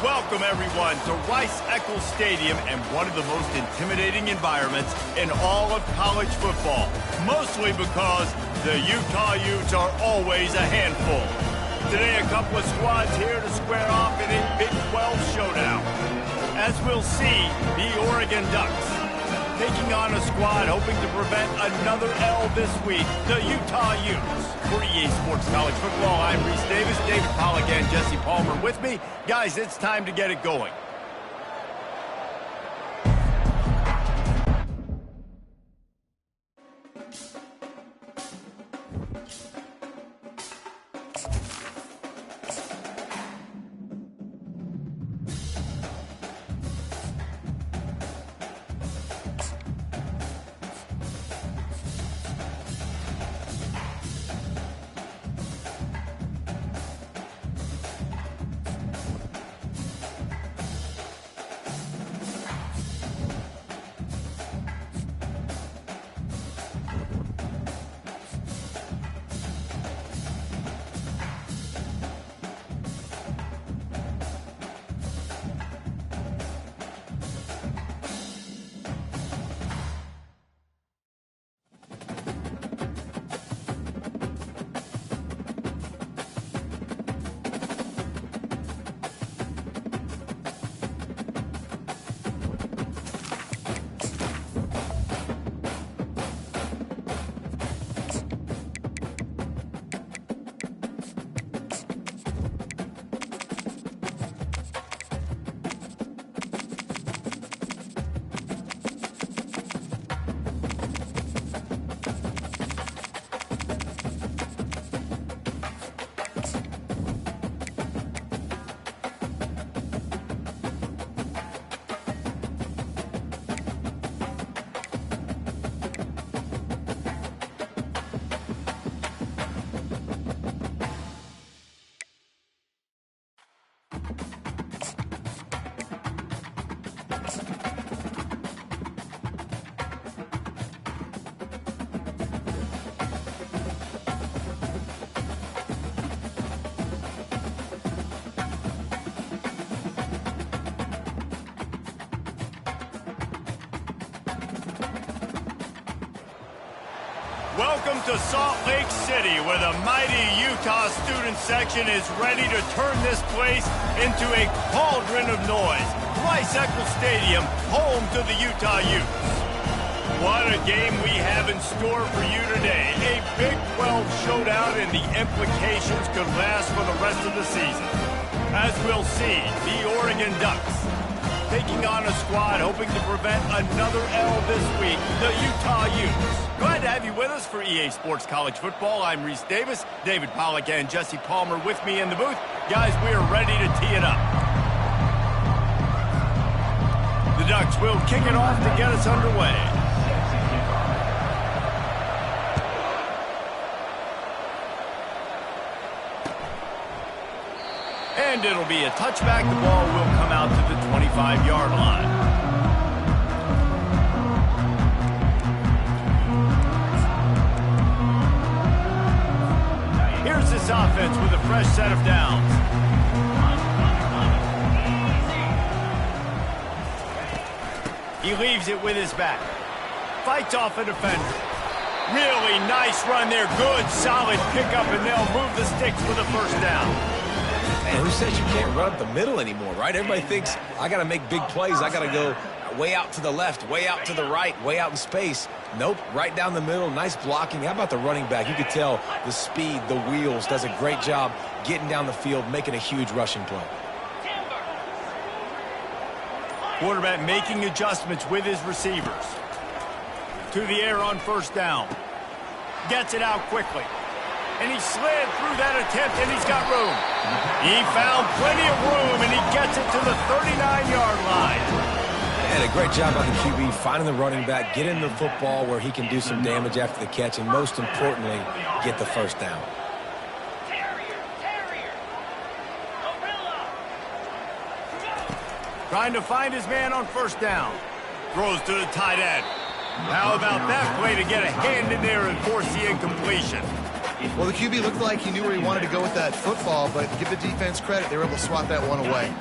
Welcome, everyone, to Rice-Eccles Stadium and one of the most intimidating environments in all of college football, mostly because the Utah Utes are always a handful. Today, a couple of squads here to square off in a Big 12 showdown. As we'll see, the Oregon Ducks taking on a squad hoping to prevent another L this week, the Utah Utes. For EA Sports College Football, I'm Reese Davis, David Pollack, and Jesse Palmer with me. Guys, it's time to get it going. Welcome to Salt Lake City, where the mighty Utah student section is ready to turn this place into a cauldron of noise. Rice-Eccles Stadium, home to the Utah Utes. What a game we have in store for you today. A Big 12 showdown, and the implications could last for the rest of the season. As we'll see, the Oregon Ducks taking on a squad hoping to prevent another L this week, the Utah Utes. Glad to have you with us for EA Sports College Football. I'm Reese Davis, David Pollack, and Jesse Palmer with me in the booth. Guys, we are ready to tee it up. The Ducks will kick it off to get us underway. And it'll be a touchback. The ball will come out to the 25-yard line. Here's this offense with a fresh set of downs. He leaves it with his back. Fights off a defender. Really nice run there. Good, solid pickup, and they'll move the sticks with a first down. Man, who says you can't run up the middle anymore, right? Everybody thinks, I got to make big plays. I got to go way out to the left, way out to the right, way out in space. Nope, right down the middle, nice blocking. How about the running back? You could tell the speed, the wheels, does a great job getting down the field, making a huge rushing play. Quarterback making adjustments with his receivers. To the air on first down. Gets it out quickly. And he slid through that attempt, and he's got room. He found plenty of room, and he gets it to the 39-yard line. And a great job by the QB finding the running back, getting the football where he can do some damage after the catch, and most importantly, get the first down. Trying to find his man on first down. Throws to the tight end. How about that play to get a hand in there and force the incompletion? Well, the QB looked like he knew where he wanted to go with that football, but give the defense credit. They were able to swat that one away.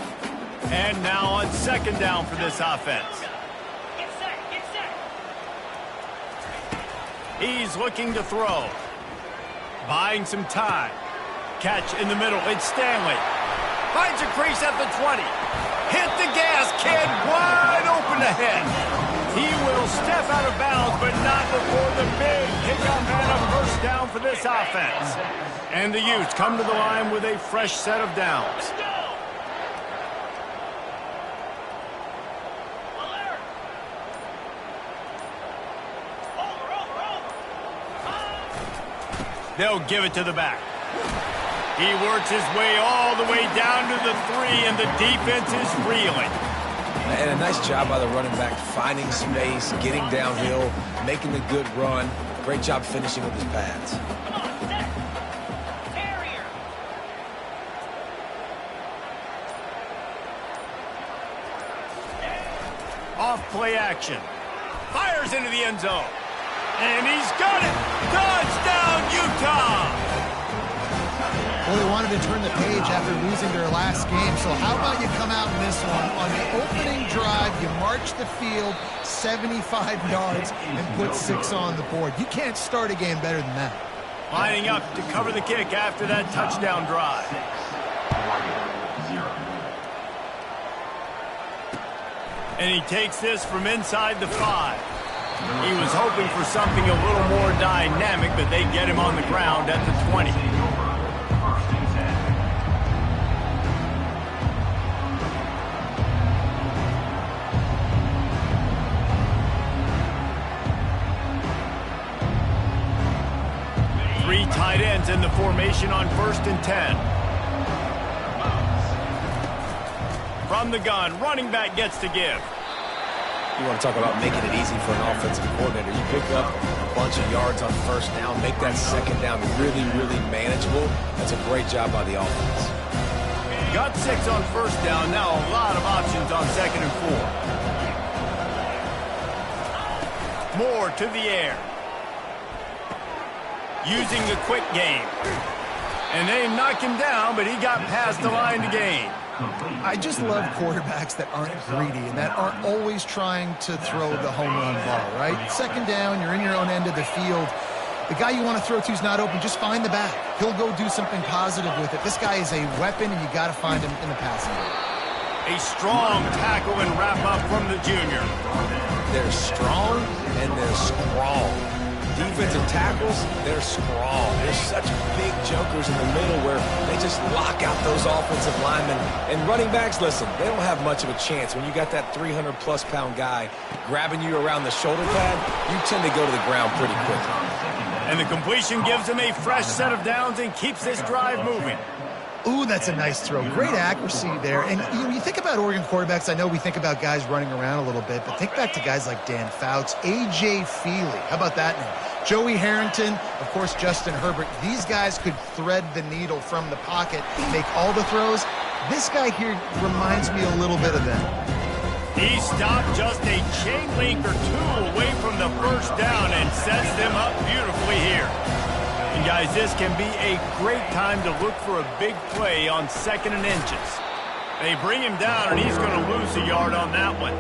And now on second down for this offense. He's looking to throw. Buying some time. Catch in the middle. It's Stanley. Finds a crease at the 20. Hit the gas, kid. Wide open ahead. He will step out of bounds, but not before the big pickup and a first down for this offense. And the Utes come to the line with a fresh set of downs. They'll give it to the back. He works his way all the way down to the 3, and the defense is reeling. And a nice job by the running back, finding space, getting downhill, making the good run. Great job finishing with his pads. Off play action. Fires into the end zone. And he's got it! Touchdown, Utah! Well, they wanted to turn the page after losing their last game, so how about you come out in this one? On the opening drive, you march the field 75 yards and put 6 on the board. You can't start a game better than that. Lining up to cover the kick after that touchdown drive. And he takes this from inside the 5. He was hoping for something a little more dynamic, but they get him on the ground at the 20. Three tight ends in the formation on 1st and 10. From the gun, running back gets to give. You want to talk about making it easy for an offensive coordinator. You pick up a bunch of yards on 1st down, make that 2nd down really, really manageable. That's a great job by the offense. Got 6 on 1st down. Now a lot of options on 2nd and 4. Moore to the air. Using the quick game. And they knock him down, but he got past the line to gain. I just love quarterbacks that aren't greedy and that aren't always trying to throw the home run ball, right? 2nd down, you're in your own end of the field. The guy you want to throw to is not open. Just find the back. He'll go do something positive with it. This guy is a weapon, and you got to find him in the passing game. A strong tackle and wrap up from the junior. They're strong and they're strong. Defensive tackles, they're strong. They're such big jokers in the middle where they just lock out those offensive linemen. And running backs, listen, they don't have much of a chance. When you got that 300-plus pound guy grabbing you around the shoulder pad, you tend to go to the ground pretty quickly. And the completion gives him a fresh set of downs and keeps this drive moving. Ooh, that's a nice throw. Great accuracy there. And you think about Oregon quarterbacks, I know we think about guys running around a little bit, but think back to guys like Dan Fouts, A.J. Feely. How about that name? Joey Harrington, of course, Justin Herbert. These guys could thread the needle from the pocket, make all the throws. This guy here reminds me a little bit of them. He stopped just a chain link or 2 away from the 1st down and sets them up beautifully here. And guys, this can be a great time to look for a big play on 2nd and inches. They bring him down, and he's going to lose a yard on that one.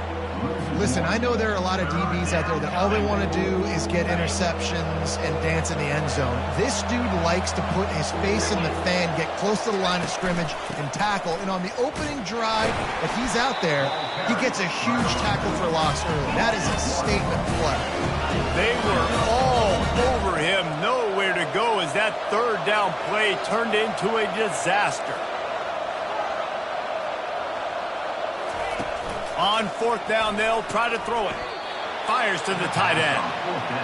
Listen, I know there are a lot of DBs out there that all they want to do is get interceptions and dance in the end zone. This dude likes to put his face in the fan, get close to the line of scrimmage, and tackle. And on the opening drive, if he's out there, he gets a huge tackle for loss early. That is a statement play. They were all over him, nowhere to go as that 3rd down play turned into a disaster. On 4th down, they'll try to throw it. Fires to the tight end.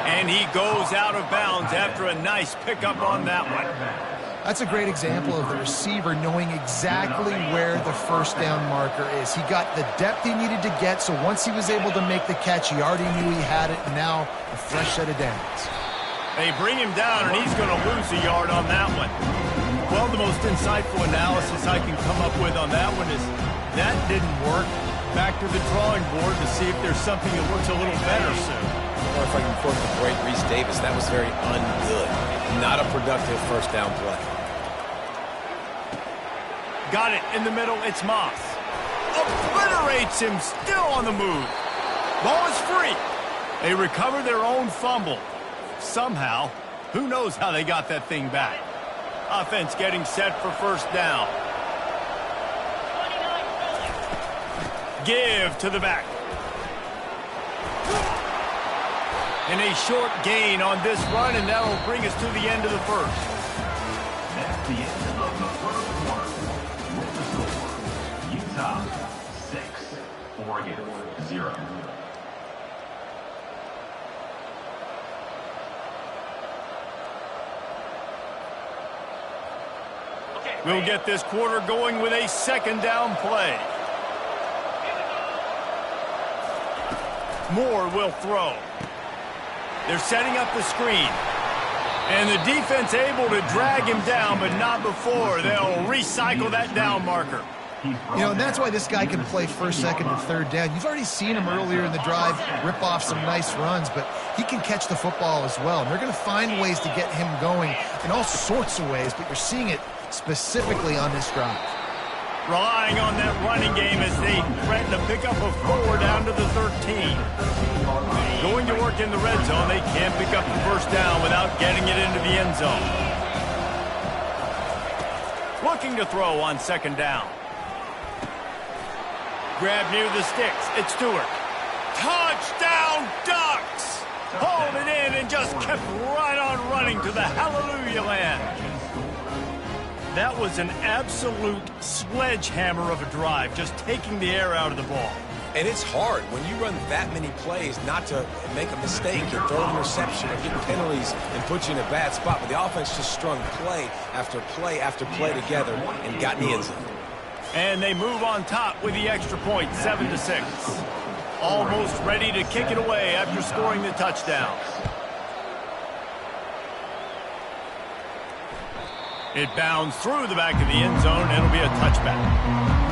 And he goes out of bounds after a nice pickup on that one. That's a great example of the receiver knowing exactly where the 1st down marker is. He got the depth he needed to get, so once he was able to make the catch, he already knew he had it, and now a fresh set of downs. They bring him down, and he's going to lose a yard on that one. Well, the most insightful analysis I can come up with on that one is that didn't work. Back to the drawing board to see if there's something that works a little better soon. Or if I can quote the great Reese Davis, that was very ungood. Not a productive 1st down play. Got it in the middle. It's Moss. obliterates him, still on the move. Ball is free. They recover their own fumble. Somehow, who knows how they got that thing back. Offense getting set for first down. Give to the back. And a short gain on this run, and that'll bring us to the end of the first. That's the end of the first quarter. With the score, Utah 6, Oregon 0. We'll get this quarter going with a second down play. Moore will throw. They're setting up the screen. And the defense able to drag him down, but not before. They'll recycle that down marker. You know, and that's why this guy can play first, second, and third down. You've already seen him earlier in the drive rip off some nice runs, but he can catch the football as well. And they're going to find ways to get him going in all sorts of ways, but you're seeing it specifically on this drive. Relying on that running game as they threaten to pick up a 4 down to the 13. Going to work in the red zone, they can't pick up the first down without getting it into the end zone. Looking to throw on second down. Grab near the sticks. It's Stewart. Touchdown Ducks! Hauled it in and just kept right on running to the hallelujah land. That was an absolute sledgehammer of a drive, just taking the air out of the ball. And it's hard when you run that many plays not to make a mistake and throw an interception or get penalties and put you in a bad spot. But the offense just strung play after play after play together and got in the end zone. And they move on top with the extra point, 7-6. Almost ready to kick it away after scoring the touchdown. It bounds through the back of the end zone. It'll be a touchback.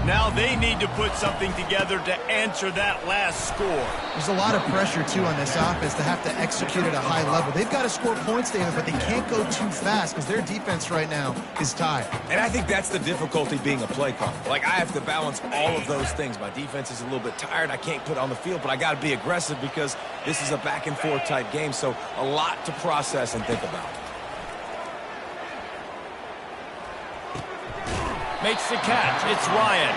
Now they need to put something together to answer that last score. There's a lot of pressure, too, on this offense to have to execute at a high level. They've got to score points, David, but they can't go too fast because their defense right now is tired. And I think that's the difficulty being a play caller. Like, I have to balance all of those things. My defense is a little bit tired. I can't put it on the field, but I got to be aggressive because this is a back-and-forth type game, so a lot to process and think about. Makes the catch. It's Ryan.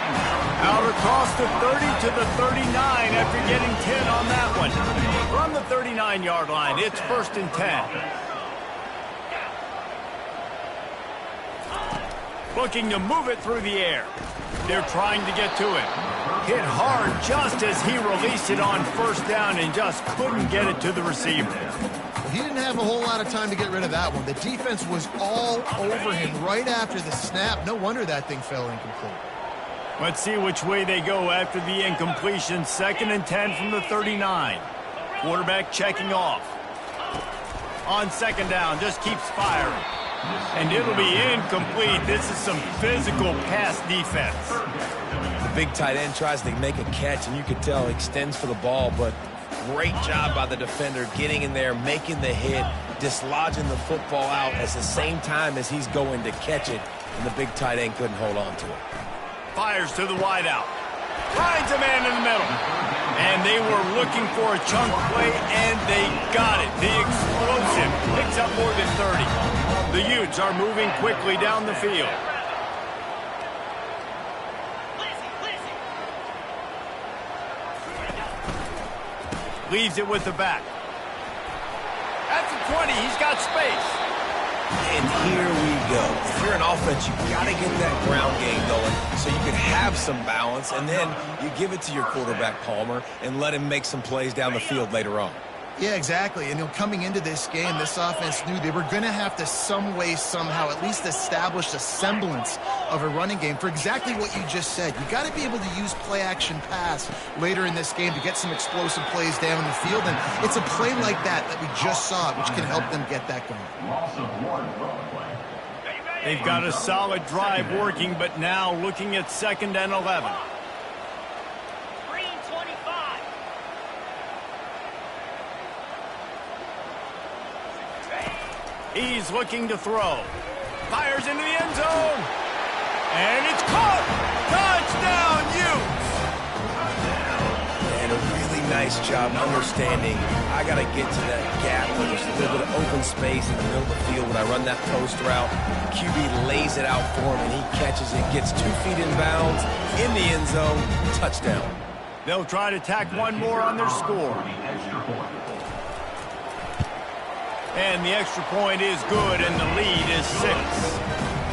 Out across the 30 to the 39 after getting 10 on that one. From the 39-yard line, it's 1st and 10. Looking to move it through the air. They're trying to get to it. Hit hard just as he released it on first down and just couldn't get it to the receiver. He didn't have a whole lot of time to get rid of that one. The defense was all over him right after the snap. No wonder that thing fell incomplete. Let's see which way they go after the incompletion. 2nd and 10 from the 39. Quarterback checking off. On second down, just keeps firing. And it'll be incomplete. This is some physical pass defense. The big tight end tries to make a catch, and you can tell he extends for the ball, but great job by the defender getting in there, making the hit, dislodging the football out at the same time as he's going to catch it, and the big tight end couldn't hold on to it. Fires to the wideout. Finds a man in the middle. And they were looking for a chunk play, and they got it. The explosive picks up more than 30. The Utes are moving quickly down the field. Leaves it with the back. At the 20, he's got space. And here we go. If you're an offense, you've got to get that ground game going so you can have some balance, and then you give it to your quarterback, Palmer, and let him make some plays down the field later on. Yeah, exactly. And coming into this game, this offense knew they were going to have to some way, somehow, at least establish a semblance of a running game for exactly what you just said. You got to be able to use play-action pass later in this game to get some explosive plays down in the field. And it's a play like that we just saw, which can help them get that going. They've got a solid drive working, but now looking at 2nd and 11. He's looking to throw. Fires into the end zone. And it's caught. Touchdown, Utes. And a really nice job understanding I got to get to that gap where there's a little bit of open space in the middle of the field when I run that post route. QB lays it out for him, and he catches it, gets 2 feet in bounds, in the end zone, touchdown. They'll try to tack one more on their score. And the extra point is good, and the lead is 6.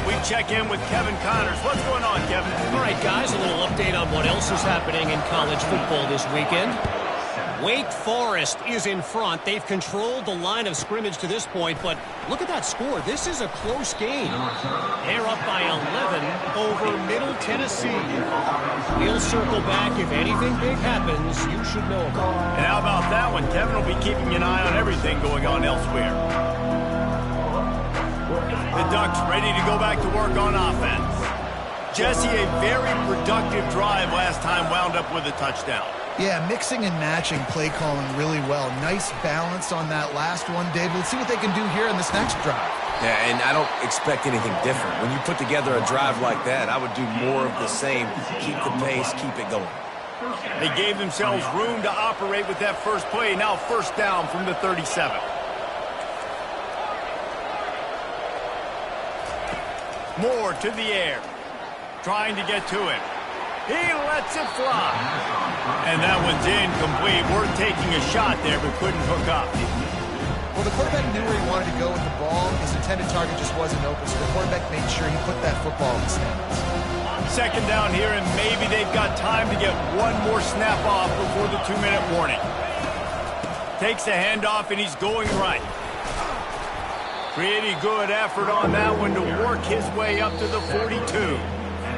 We check in with Kevin Connors. What's going on, Kevin? All right, guys, a little update on what else is happening in college football this weekend. Wake Forest is in front. They've controlled the line of scrimmage to this point, but look at that score. This is a close game. They're up by 11 over Middle Tennessee. We'll circle back. If anything big happens, you should know about it. And how about that one? Kevin will be keeping an eye on everything going on elsewhere. The Ducks ready to go back to work on offense. Jesse, a very productive drive last time wound up with a touchdown. Yeah, mixing and matching play calling really well. Nice balance on that last one, David. Let's see what they can do here in this next drive. Yeah, and I don't expect anything different. When you put together a drive like that, I would do more of the same. Keep the pace, keep it going. They gave themselves room to operate with that first play. Now 1st down from the 37. Moore to the air. Trying to get to him. He lets it fly. And that one's incomplete. Worth taking a shot there, but couldn't hook up. Well, the quarterback knew where he wanted to go with the ball. His intended target just wasn't open, so the quarterback made sure he put that football in the stands. 2nd down here, and maybe they've got time to get one more snap off before the 2-minute warning. Takes the handoff, and he's going right. Pretty good effort on that one to work his way up to the 42.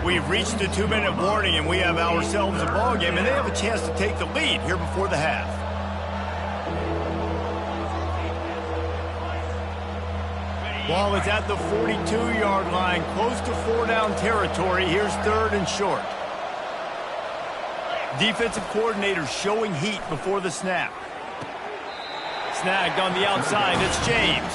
We've reached the 2-minute warning, and we have ourselves a ball game, and they have a chance to take the lead here before the half. Ball is at the 42-yard line, close to 4-down territory. Here's 3rd and short. Defensive coordinator showing heat before the snap. Snagged on the outside. It's James.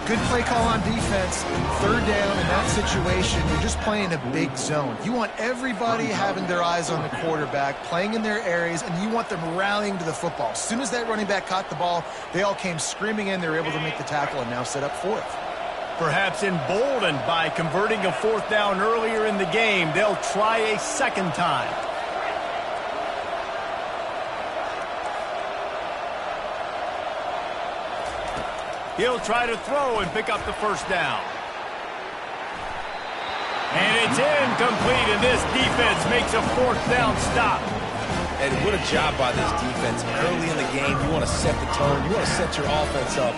Good play call on defense. 3rd down in that situation. You're just playing a big zone. You want everybody having their eyes on the quarterback, playing in their areas, and you want them rallying to the football. As soon as that running back caught the ball, they all came screaming in. They were able to make the tackle and now set up 4th. Perhaps emboldened by converting a 4th down earlier in the game, they'll try a 2nd time. He'll try to throw and pick up the 1st down. And it's incomplete, and this defense makes a 4th down stop. And what a job by this defense. Early in the game, you want to set the tone. You want to set your offense up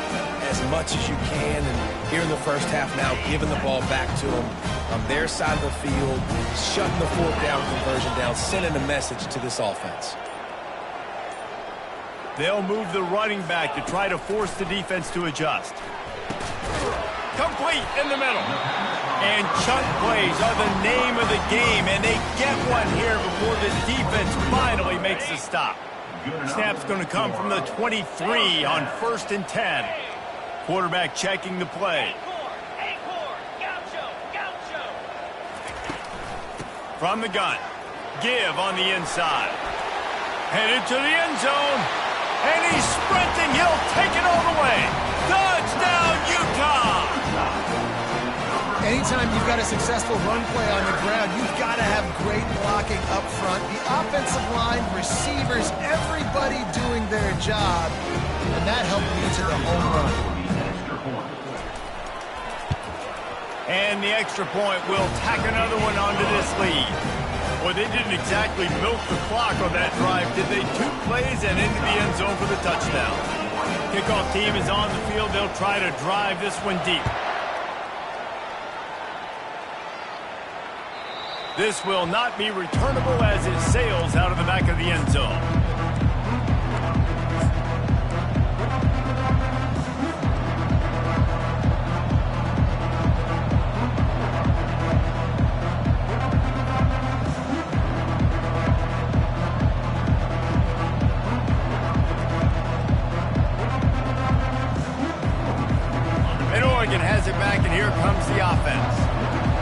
as much as you can. And here in the first half now, giving the ball back to them on their side of the field, shutting the 4th down conversion down, sending a message to this offense. They'll move the running back to try to force the defense to adjust. Complete in the middle. And chunk plays are the name of the game, and they get one here before the defense finally makes the stop. Snap's going to come from the 23 on 1st and 10. Quarterback checking the play. From the gun. Give on the inside. Headed to the end zone. And he's sprinting. He'll take it all the way. Touchdown, Utah! Anytime you've got a successful run play on the ground, you've got to have great blocking up front. The offensive line, receivers, everybody doing their job. And that helped lead to the home run. And the extra point will tack another one onto this lead. Well, they didn't exactly milk the clock on that drive, did they? 2 plays and into the end zone for the touchdown. Kickoff team is on the field. They'll try to drive this one deep. This will not be returnable as it sails out of the back of the end zone. And Oregon has it back, and here comes the offense.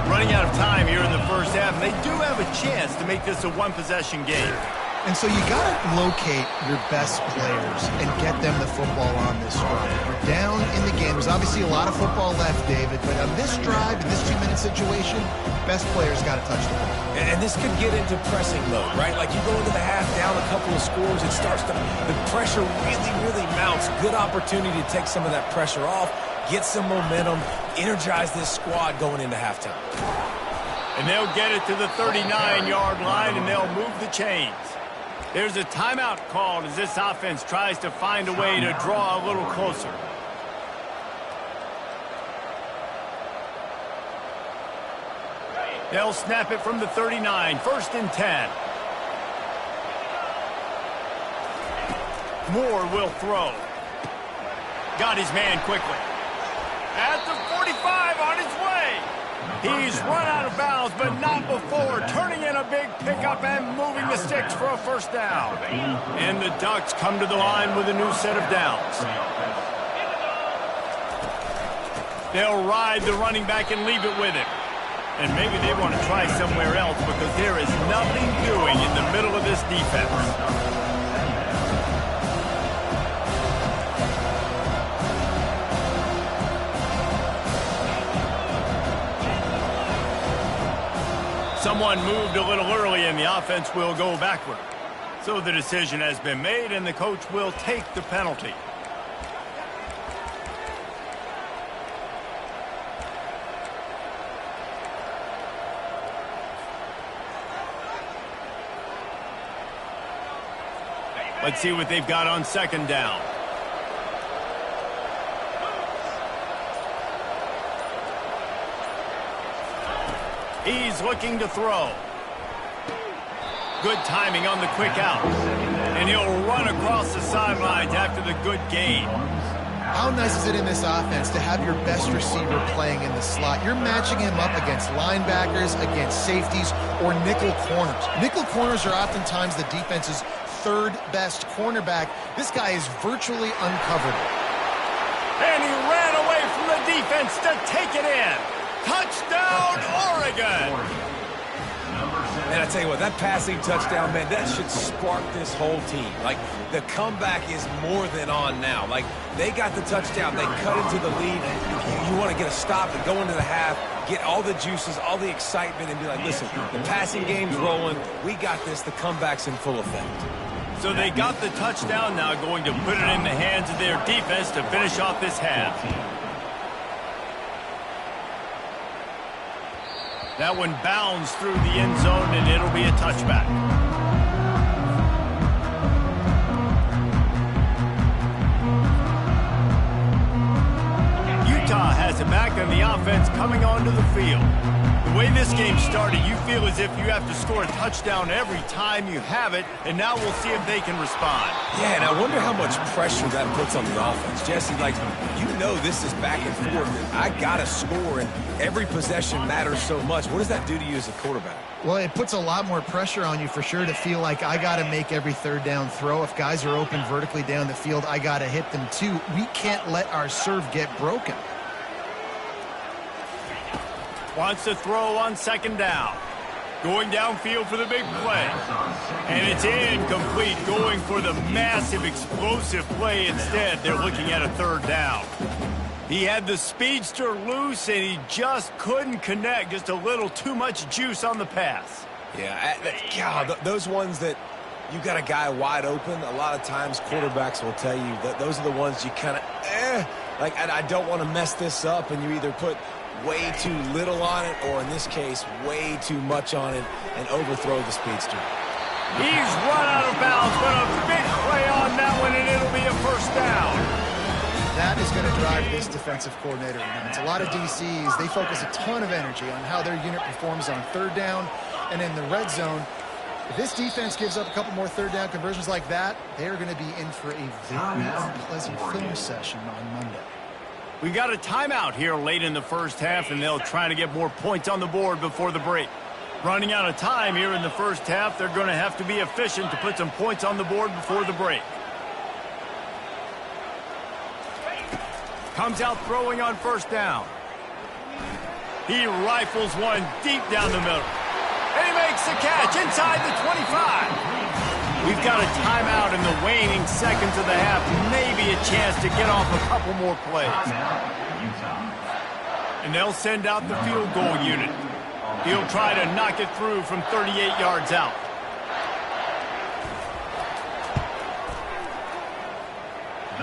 Running out of time here in the first half, and they do have a chance to make this a one-possession game. And so you got to locate your best players and get them the football on this drive. You're down in the game. There's obviously a lot of football left, David, but on this drive, in this 2-minute situation, best players got to touch the ball. And this could get into pressing mode, right? Like you go into the half down a couple of scores, it starts to, the pressure really mounts. Good opportunity to take some of that pressure off, get some momentum, energize this squad going into halftime. And they'll get it to the 39-yard line, and they'll move the chains. There's a timeout called as this offense tries to find a way to draw a little closer. They'll snap it from the 39, 1st and 10. Moore will throw. Got his man quickly. At the 45, on his way. He's run out of bounds, but not before turning in a big pickup and moving the sticks for a first down. And the Ducks come to the line with a new set of downs. They'll ride the running back and leave it with him. And maybe they want to try somewhere else because there is nothing doing in the middle of this defense. Someone moved a little early, and the offense will go backward. So the decision has been made, and the coach will take the penalty. Let's see what they've got on 2nd down. He's looking to throw. Good timing on the quick out. And he'll run across the sidelines after the good gain. How nice is it in this offense to have your best receiver playing in the slot? You're matching him up against linebackers, against safeties, or nickel corners. Nickel corners are oftentimes the defense's 3rd best cornerback. This guy is virtually uncoverable. And he ran away from the defense to take it in. Touchdown, Oregon! And I tell you what, that passing touchdown, man, that should spark this whole team. Like, the comeback is more than on now. Like, they got the touchdown. They cut into the lead. You want to get a stop and go into the half, get all the juices, all the excitement, and be like, listen, the passing game's rolling. We got this. The comeback's in full effect. So they got the touchdown, now going to put it in the hands of their defense to finish off this half. That one bounds through the end zone, and it'll be a touchback. Utah has it back, and the offense coming onto the field. The way this game started, you feel as if you have to score a touchdown every time you have it, and now we'll see if they can respond. Yeah, and I wonder how much pressure that puts on the offense. Jesse, like, you know this is back and forth, and I got to score, and every possession matters so much. What does that do to you as a quarterback? Well, it puts a lot more pressure on you for sure to feel like I got to make every 3rd down throw. If guys are open vertically down the field, I got to hit them too. We can't let our serve get broken. Wants to throw on 2nd down. Going downfield for the big play. And it's incomplete, going for the massive explosive play instead. They're looking at a 3rd down. He had the speedster loose, and he just couldn't connect. Just a little too much juice on the pass. Yeah, God, those ones that you got a guy wide open, a lot of times quarterbacks will tell you that those are the ones you kind of, like, I don't want to mess this up, and you either put way too little on it, or in this case, way too much on it, and overthrow the speedster. He's run out of bounds, but a big play on that one, and it'll be a 1st down. That is going to drive this defensive coordinator. It's a lot of DCs. They focus a ton of energy on how their unit performs on third down and in the red zone. If this defense gives up a couple more third down conversions like that, they're going to be in for a very unpleasant film session on Monday. We got a timeout here late in the first half, and they'll try to get more points on the board before the break. Running out of time here in the first half, they're going to have to be efficient to put some points on the board before the break. Comes out throwing on first down. He rifles one deep down the middle. And he makes the catch inside the 25. We've got a timeout in the waning seconds of the half. Maybe a chance to get off a couple more plays. And they'll send out the field goal unit. He'll try to knock it through from 38 yards out.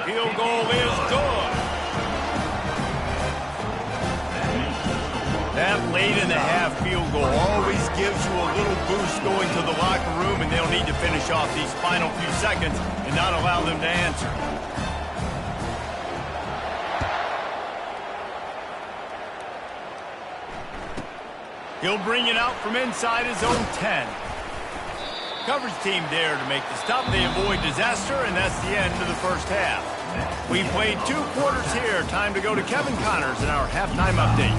Field goal is good. That late in the half field goal always gives you a little boost going to the locker room, and they'll need to finish off these final few seconds and not allow them to answer. He'll bring it out from inside his own 10. Coverage team there to make the stop. They avoid disaster, and that's the end of the first half. We played 2 quarters here. Time to go to Kevin Connors in our halftime update.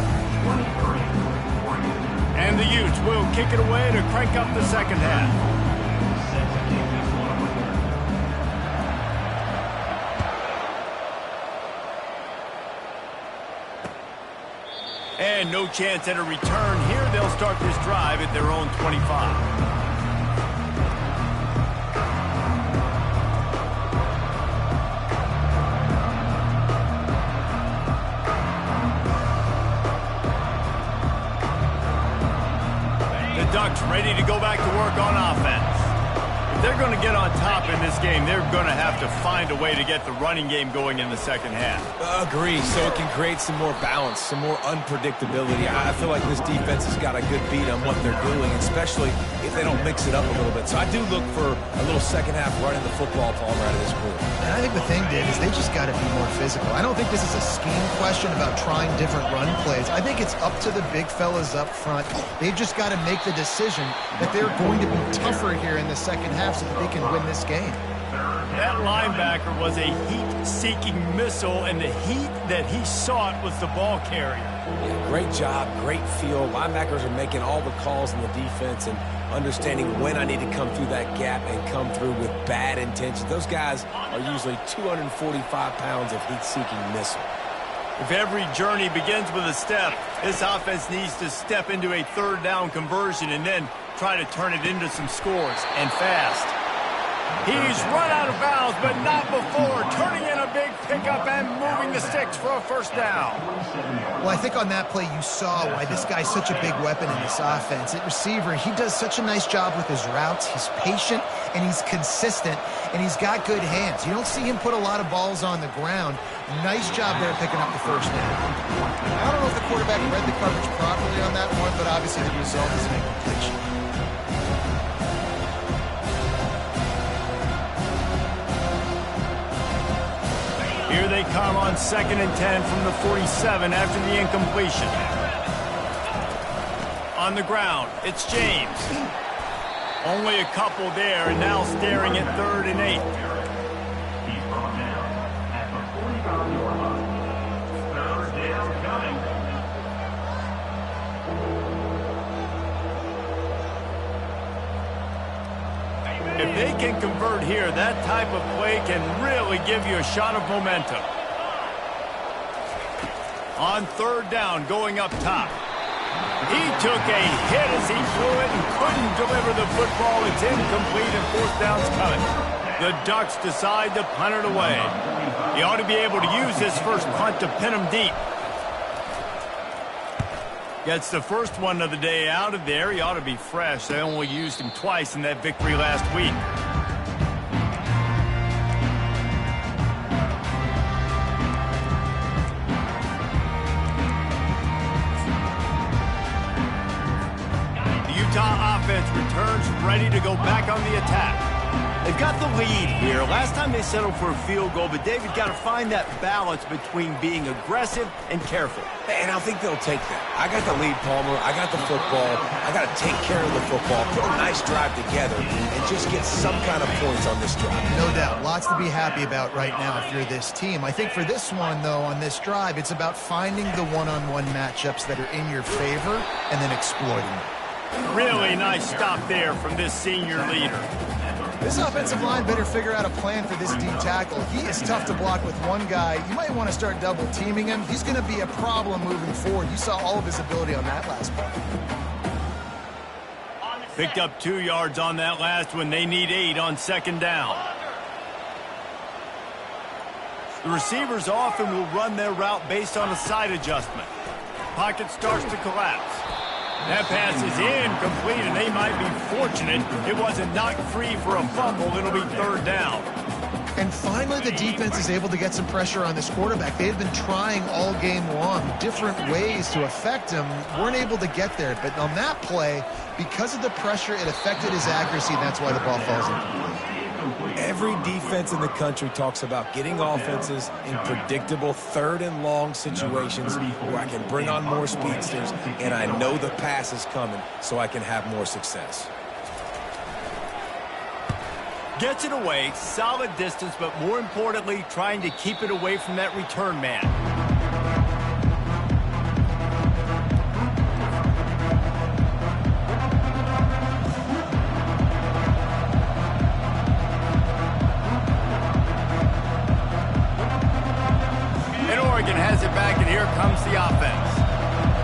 And the Utes will kick it away to crank up the second half. And no chance at a return here. They'll start this drive at their own 25. Ducks ready to go back to work on offense. If they're going to get on top in this game, they're going to have to find a way to get the running game going in the second half. Agree, so it can create some more balance, some more unpredictability. I feel like this defense has got a good beat on what they're doing, especially if they don't mix it up a little bit. So I do look for a little second half running the football Palmer out of this group. And I think the thing, Dave, is they just got to be more physical. I don't think this is a scheme question about trying different run plays. I think it's up to the big fellas up front. They've just got to make the decision that they're going to be tougher here in the second half so that they can win this game. That linebacker was a heat-seeking missile, and the heat that he sought was the ball carrier. Yeah, great job, great feel. Linebackers are making all the calls in the defense and understanding when I need to come through that gap and come through with bad intentions. Those guys are usually 245 pounds of heat-seeking missile. If every journey begins with a step, this offense needs to step into a third down conversion and then try to turn it into some scores, and fast. He's run out of bounds, but not before turning in a big pickup and moving the sticks for a first down. Well, I think on that play you saw why this guy's such a big weapon in this offense. At receiver, he does such a nice job with his routes. He's patient, and he's consistent, and he's got good hands. You don't see him put a lot of balls on the ground. Nice job there picking up the first down. I don't know if the quarterback read the coverage properly on that one, but obviously the result is an incompletion. Here they come on 2nd and 10 from the 47 after the incompletion. On the ground, it's James. Only a couple there, and now staring at 3rd and 8. He's brought down at the 45-yard line. Third down coming. If they can convert here, that type of play can really give you a shot of momentum. On 3rd down, going up top. He took a hit as he threw it and couldn't deliver the football. It's incomplete and 4th down's coming. The Ducks decide to punt it away. He ought to be able to use this first punt to pin him deep. Gets the first one of the day out of there. He ought to be fresh. They only used him twice in that victory last week. The Utah offense returns ready to go back on the attack. They've got the lead here. Last time they settled for a field goal, but David got to find that balance between being aggressive and careful. And I think they'll take that. I got the lead, Palmer. I got the football. I got to take care of the football, put a nice drive together, and just get some kind of points on this drive. No doubt. Lots to be happy about right now if you're this team. I think for this one, though, on this drive, it's about finding the one-on-one matchups that are in your favor and then exploiting them. Really nice stop there from this senior leader. This offensive line better figure out a plan for this D tackle. He is tough to block with one guy. You might want to start double teaming him. He's going to be a problem moving forward. You saw all of his ability on that last play. Picked up 2 yards on that last one. They need 8 on second down. The receivers often will run their route based on a side adjustment. Pocket starts to collapse. That pass is incomplete, and they might be fortunate it wasn't knocked free for a fumble. It'll be third down. And finally, the defense is able to get some pressure on this quarterback. They had been trying all game long different ways to affect him. Weren't able to get there. But on that play, because of the pressure, it affected his accuracy, and that's why the ball falls incomplete. Every defense in the country talks about getting offenses in predictable third and long situations where I can bring on more speedsters and I know the pass is coming so I can have more success. Gets it away, solid distance, but more importantly, trying to keep it away from that return man. Has it back, and here comes the offense.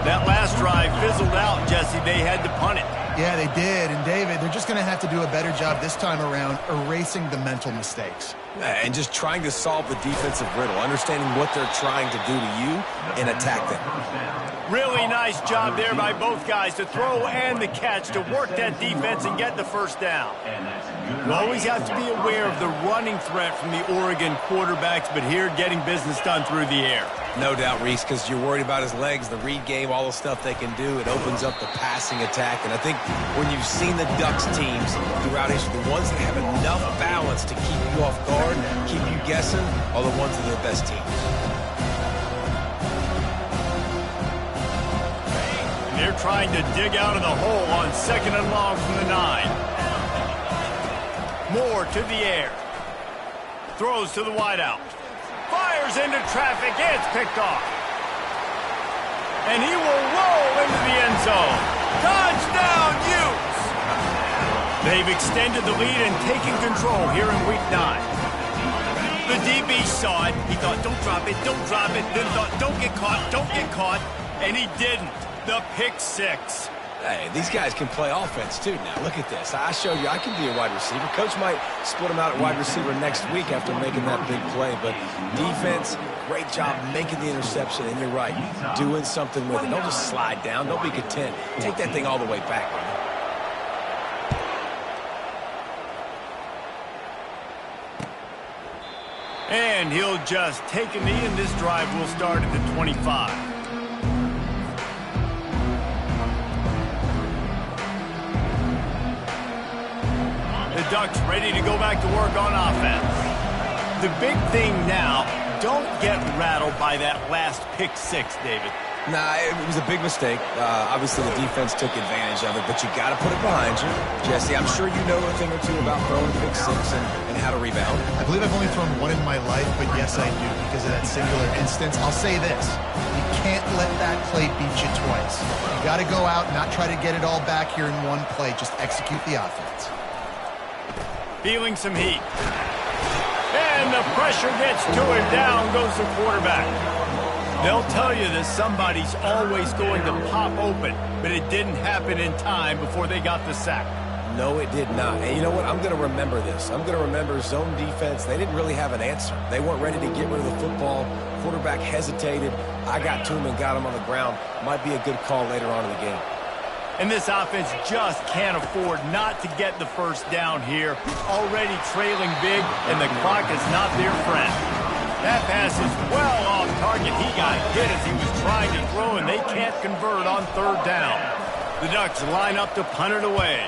That last drive fizzled out, Jesse. They had to punt it. Yeah, they did. And, David, they're just going to have to do a better job this time around erasing the mental mistakes. And just trying to solve the defensive riddle, understanding what they're trying to do to you and attack them. Really nice job there by both guys to throw and the catch to work that defense and get the first down. You always have to be aware of the running threat from the Oregon quarterbacks, but here getting business done through the air. No doubt, Reese, because you're worried about his legs, the read game, all the stuff they can do. It opens up the passing attack. And I think when you've seen the Ducks teams throughout history, the ones that have enough balance to keep you off guard, keep you guessing, are the ones that are the best teams. And they're trying to dig out of the hole on second and long from the 9. Moore to the air. Throws to the wideout. Fires into traffic. It's picked off. And he will roll into the end zone. Touchdown, Utes! They've extended the lead and taken control here in Week 9. The DB saw it. He thought, don't drop it, don't drop it. Then thought, don't get caught. And he didn't. The pick 6. Hey, these guys can play offense, too, now. Look at this. I showed you I can be a wide receiver. Coach might split them out at wide receiver next week after making that big play. But defense, great job making the interception. And you're right, doing something with it. Don't just slide down. Don't be content. Take that thing all the way back, man. And he'll just take a knee, and this drive will start at the 25. The Ducks ready to go back to work on offense. The big thing now, don't get rattled by that last pick 6, David. Nah, it was a big mistake. Obviously, the defense took advantage of it, but you got to put it behind you. Jesse, I'm sure you know a thing or two about throwing pick 6 and how to rebound. I believe I've only thrown one in my life, but yes, I do because of that singular instance. I'll say this. You can't let that play beat you twice. You got to go out, not try to get it all back here in one play. Just execute the offense. Feeling some heat. And the pressure gets to him. Down goes the quarterback. They'll tell you that somebody's always going to pop open, but it didn't happen in time before they got the sack. No, it did not. And you know what? I'm going to remember this. I'm going to remember zone defense. They didn't really have an answer. They weren't ready to get rid of the football. Quarterback hesitated. I got to him and got him on the ground. Might be a good call later on in the game. And this offense just can't afford not to get the first down here. Already trailing big, and the clock is not their friend. That pass is well off target. He got hit as he was trying to throw, and they can't convert on third down. The Ducks line up to punt it away.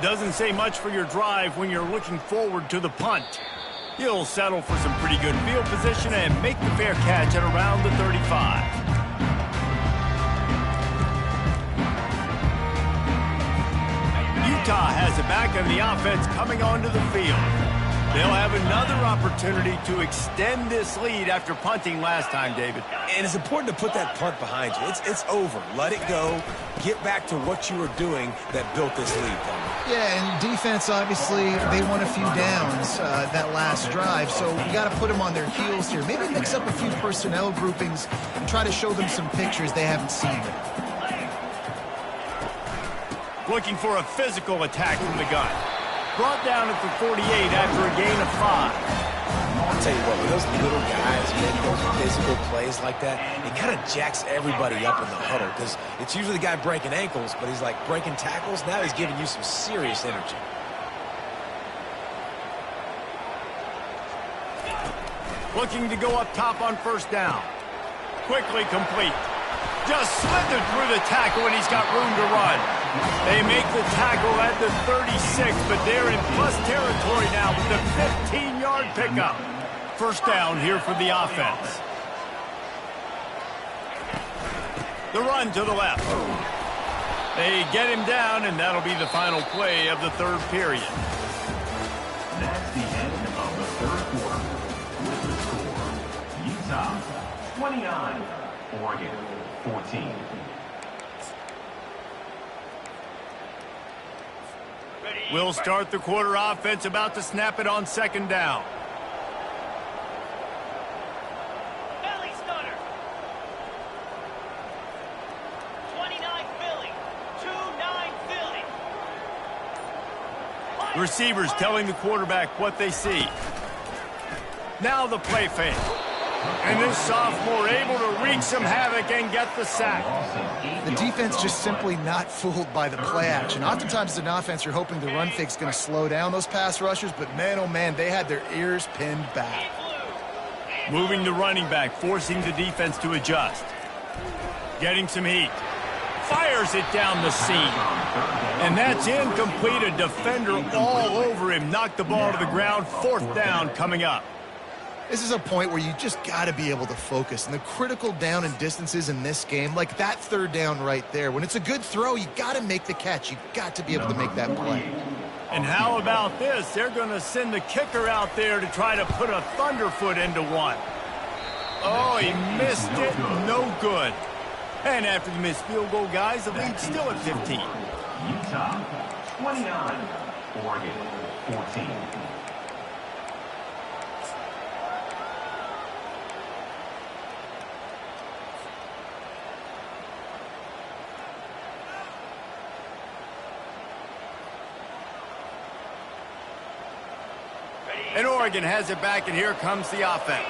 Doesn't say much for your drive when you're looking forward to the punt. He'll settle for some pretty good field position and make the fair catch at around the 35. Utah has it back and the offense coming onto the field. They'll have another opportunity to extend this lead after punting last time, David. And it's important to put that punt behind you. It's over. Let it go. Get back to what you were doing that built this lead, Tony. Yeah, and defense, obviously, they won a few downs that last drive, so you got to put them on their heels here. Maybe mix up a few personnel groupings and try to show them some pictures they haven't seen yet. Looking for a physical attack from the gun. Brought down at the 48 after a gain of 5. I'll tell you what, when those little guys make those physical plays like that, it kind of jacks everybody up in the huddle because it's usually the guy breaking ankles, but he's like breaking tackles. Now he's giving you some serious energy. Looking to go up top on first down. Quickly complete. Just slithered through the tackle and he's got room to run. They make the tackle at the 36, but they're in plus territory now with the 15-yard pickup. First down here for the offense. The run to the left. They get him down, and that'll be the final play of the third period. That's the end of the third quarter. With the score, Utah 29, Oregon 14. We'll start the quarter offense, about to snap it on second down. Belly stunner. 29 Philly. 2-9 Philly. Receivers telling the quarterback what they see. Now the play fake. And this sophomore able to wreak some havoc and get the sack. The defense just simply not fooled by the play action. Oftentimes as an offense, you're hoping the run fake's going to slow down those pass rushers, but man, oh man, they had their ears pinned back. Moving the running back, forcing the defense to adjust. Getting some heat. Fires it down the seam. And that's incomplete. A defender all over him. Knocked the ball to the ground. Fourth down coming up. This is a point where you just got to be able to focus. And the critical down and distances in this game, like that third down right there, when it's a good throw, you got to make the catch. You got to be able to make that play. And how about this? They're going to send the kicker out there to try to put a thunderfoot into one. Oh, he missed it. No good. And after the missed field goal, guys, the lead's still at 15. Utah 29, Oregon 14. And Oregon has it back, and here comes the offense.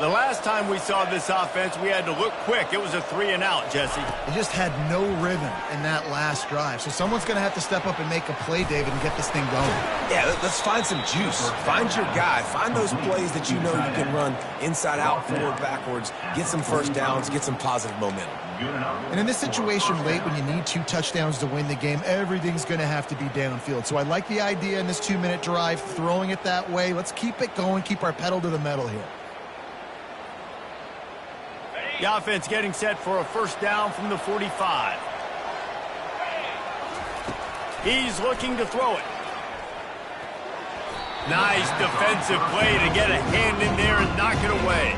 The last time we saw this offense, we had to look quick. It was a 3-and-out, Jesse. They just had no rhythm in that last drive. So someone's going to have to step up and make a play, David, and get this thing going. Yeah, let's find some juice. Find your guy. Find those plays that you know you can run inside out, forward, backwards. Get some first downs. Get some positive momentum. And in this situation late when you need 2 touchdowns to win the game, everything's going to have to be downfield. So I like the idea in this 2-minute drive, throwing it that way. Let's keep it going, keep our pedal to the metal here. The offense getting set for a first down from the 45. He's looking to throw it. Nice defensive play to get a hand in there and knock it away.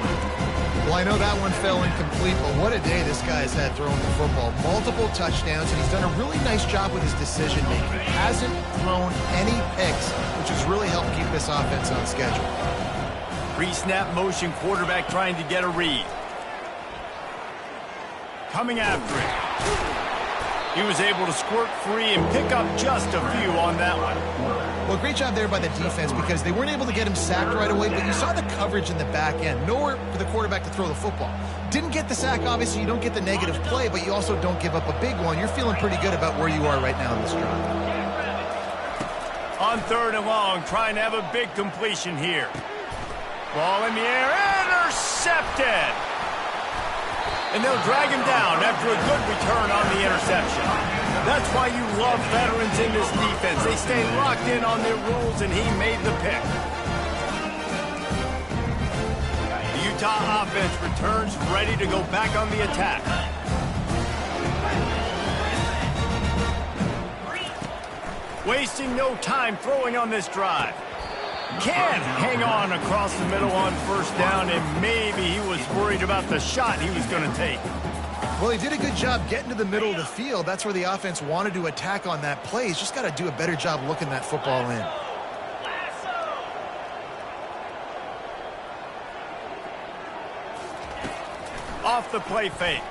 Well, I know that one fell incomplete, but what a day this guy's had throwing the football. Multiple touchdowns, and he's done a really nice job with his decision-making. Hasn't thrown any picks, which has really helped keep this offense on schedule. Pre-snap motion, quarterback trying to get a read. Coming after him. He was able to squirt free and pick up just a few on that one. Well, great job there by the defense because they weren't able to get him sacked right away, but you saw the coverage in the back end. Nowhere for the quarterback to throw the football. Didn't get the sack, obviously. You don't get the negative play, but you also don't give up a big one. You're feeling pretty good about where you are right now in this drive. On third and long, trying to have a big completion here. Ball in the air, intercepted! And they'll drag him down after a good return on the interception. That's why you love veterans in this defense. They stay locked in on their rules, and he made the pick. The Utah offense returns ready to go back on the attack. Wasting no time throwing on this drive. Can hang on across the middle on first down, and maybe he was worried about the shot he was going to take. Well, he did a good job getting to the middle of the field. That's where the offense wanted to attack on that play. He's just got to do a better job looking that football in. Off the play fake.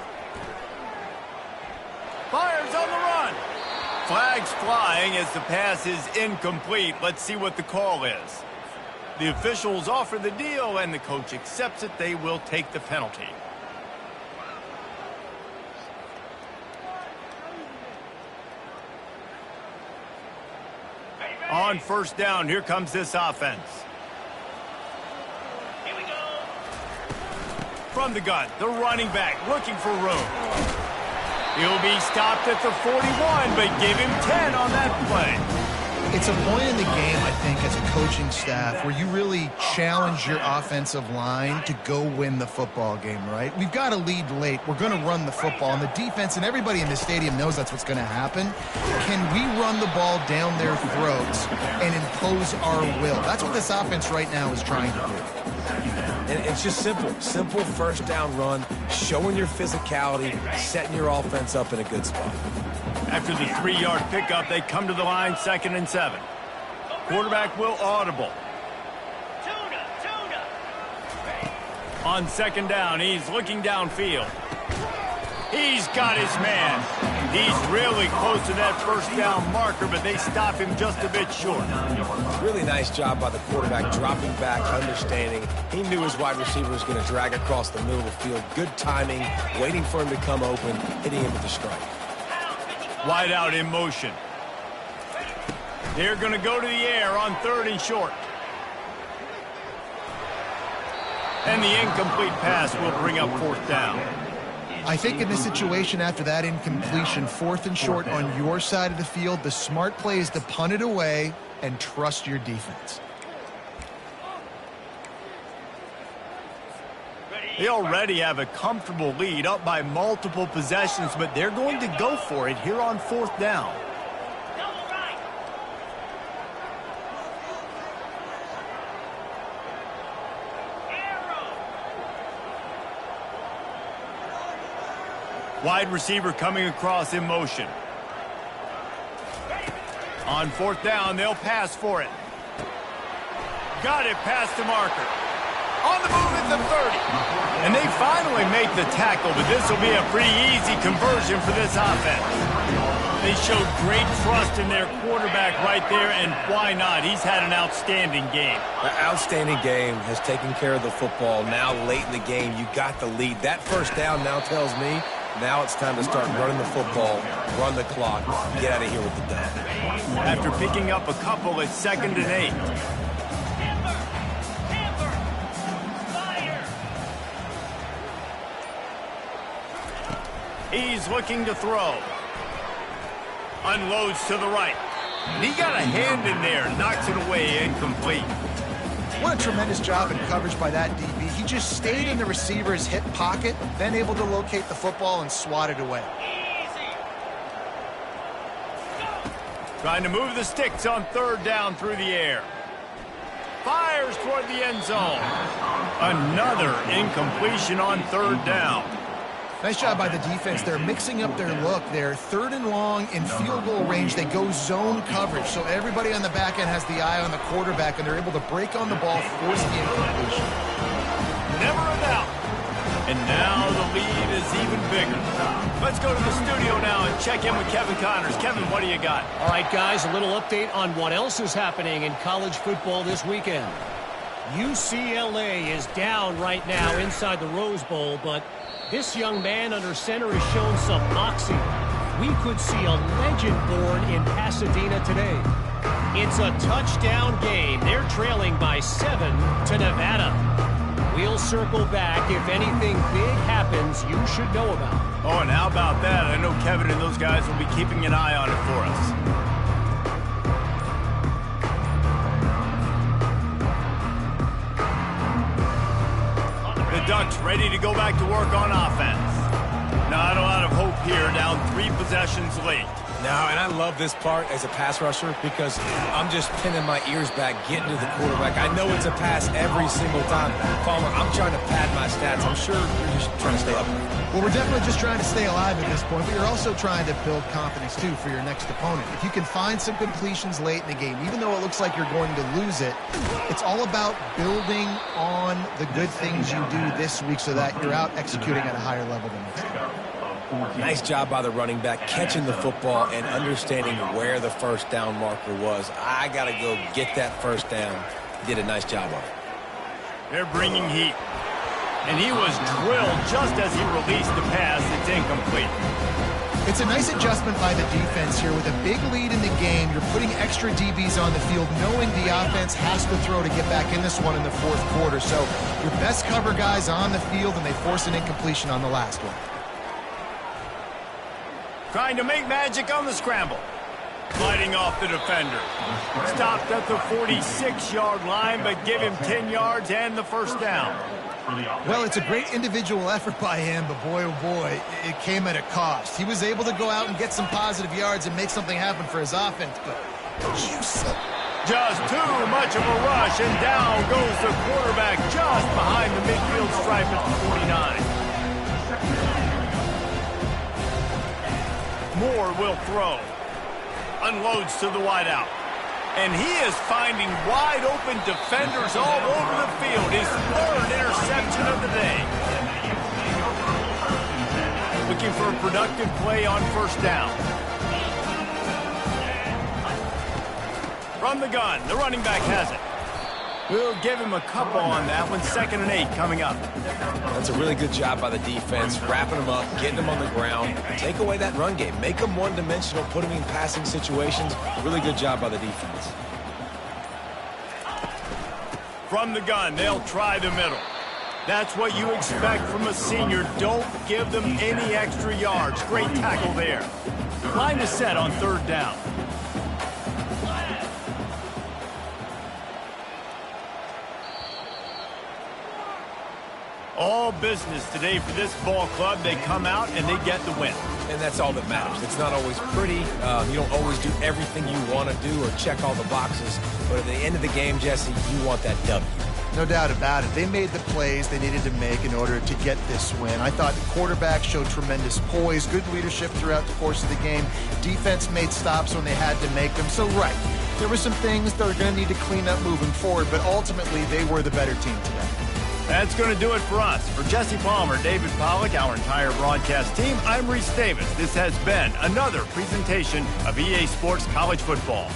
Fires on the run. Flags flying as the pass is incomplete. Let's see what the call is. The officials offer the deal, and the coach accepts it. They will take the penalty. On first down, here comes this offense. Here we go. From the gun, the running back looking for room. He'll be stopped at the 41, but give him 10 on that play. It's a point in the game, I think, as a coaching staff, where you really challenge your offensive line to go win the football game, right? We've got to lead late. We're going to run the football. And the defense and everybody in the stadium knows that's what's going to happen. Can we run the ball down their throats and impose our will? That's what this offense right now is trying to do. And it's just simple first down run, showing your physicality, setting your offense up in a good spot. After the 3-yard pickup, they come to the line, 2nd and 7. Quarterback will audible. Tuna. On 2nd down, he's looking downfield. He's got his man. He's really close to that first down marker, but they stop him just a bit short. Really nice job by the quarterback, dropping back, understanding. He knew his wide receiver was going to drag across the middle of the field. Good timing, waiting for him to come open, hitting him with a strike. Wide out in motion. They're going to go to the air on 3rd and short. And the incomplete pass will bring up 4th down. I think in this situation, after that incompletion, 4th and short on your side of the field, the smart play is to punt it away and trust your defense. They already have a comfortable lead, up by multiple possessions, but they're going to go for it here on 4th down. Double right. Arrow. Wide receiver coming across in motion. On 4th down, they'll pass for it. Got it past the marker. On the move at the 30. And they finally make the tackle, but this will be a pretty easy conversion for this offense. They showed great trust in their quarterback right there, and why not? He's had an outstanding game. An outstanding game, has taken care of the football. Now late in the game, you got the lead. That first down now tells me now it's time to start running the football, run the clock, get out of here with the dub. After picking up a couple, it's 2nd and 8. He's looking to throw. Unloads to the right. And he got a hand in there, knocks it away, incomplete. What a tremendous job in coverage by that DB. He just stayed in the receiver's hip pocket, then able to locate the football and swat it away. Trying to move the sticks on 3rd down through the air. Fires toward the end zone. Another incompletion on 3rd down. Nice job by the defense. They're mixing up their look. They're 3rd and long in field goal range. They go zone coverage, so everybody on the back end has the eye on the quarterback, and they're able to break on the ball, force the incompletion. Never a doubt. And now the lead is even bigger. Let's go to the studio now and check in with Kevin Connors. Kevin, what do you got? All right, guys, a little update on what else is happening in college football this weekend. UCLA is down right now inside the Rose Bowl, but this young man under center has shown some moxie. We could see a legend born in Pasadena today. It's a touchdown game. They're trailing by 7 to Nevada. We'll circle back if anything big happens you should know about. Oh, and how about that? I know Kevin and those guys will be keeping an eye on it for us. The Ducks ready to go back to work on offense. Not a lot of hope here, down 3 possessions late. No, and I love this part as a pass rusher because I'm just pinning my ears back, getting to the quarterback. I know it's a pass every single time. Palmer, I'm trying to pad my stats. I'm sure you're just trying to stay up. Well, we're definitely just trying to stay alive at this point, but you're also trying to build confidence, too, for your next opponent. If you can find some completions late in the game, even though it looks like you're going to lose it, it's all about building on the good things you do this week so that you're out executing at a higher level than next week. Nice job by the running back, catching the football and understanding where the first down marker was. I got to go get that first down. He did a nice job of it. They're bringing heat. And he was drilled just as he released the pass. It's incomplete. It's a nice adjustment by the defense here. With a big lead in the game, you're putting extra DBs on the field, knowing the offense has to throw to get back in this one in the fourth quarter. So your best cover guys on the field, and they force an incompletion on the last one. Trying to make magic on the scramble. Fighting off the defender. Stopped at the 46-yard line, but give him 10 yards and the first down. Well, it's a great individual effort by him, but boy, oh boy, it came at a cost. He was able to go out and get some positive yards and make something happen for his offense, but just too much of a rush, and down goes the quarterback just behind the midfield stripe at the 49. Moore will throw. Unloads to the wideout. And he is finding wide-open defenders all over the field. His third interception of the day. Looking for a productive play on first down. From the gun, the running back has it. We'll give him a couple on that one. 2nd and 8 coming up. That's a really good job by the defense, wrapping them up, getting them on the ground. Take away that run game. Make them one-dimensional, put them in passing situations. Really good job by the defense. From the gun, they'll try the middle. That's what you expect from a senior. Don't give them any extra yards. Great tackle there. Line is set on 3rd down. All business today for this ball club. They come out and they get the win. And that's all that matters. It's not always pretty. You don't always do everything you want to do or check all the boxes. But at the end of the game, Jesse, you want that W. No doubt about it. They made the plays they needed to make in order to get this win. I thought the quarterback showed tremendous poise, good leadership throughout the course of the game. Defense made stops when they had to make them. So, right, there were some things they're going to need to clean up moving forward, but ultimately they were the better team today. That's going to do it for us. For Jesse Palmer, David Pollack, our entire broadcast team, I'm Reese Davis. This has been another presentation of EA Sports College Football.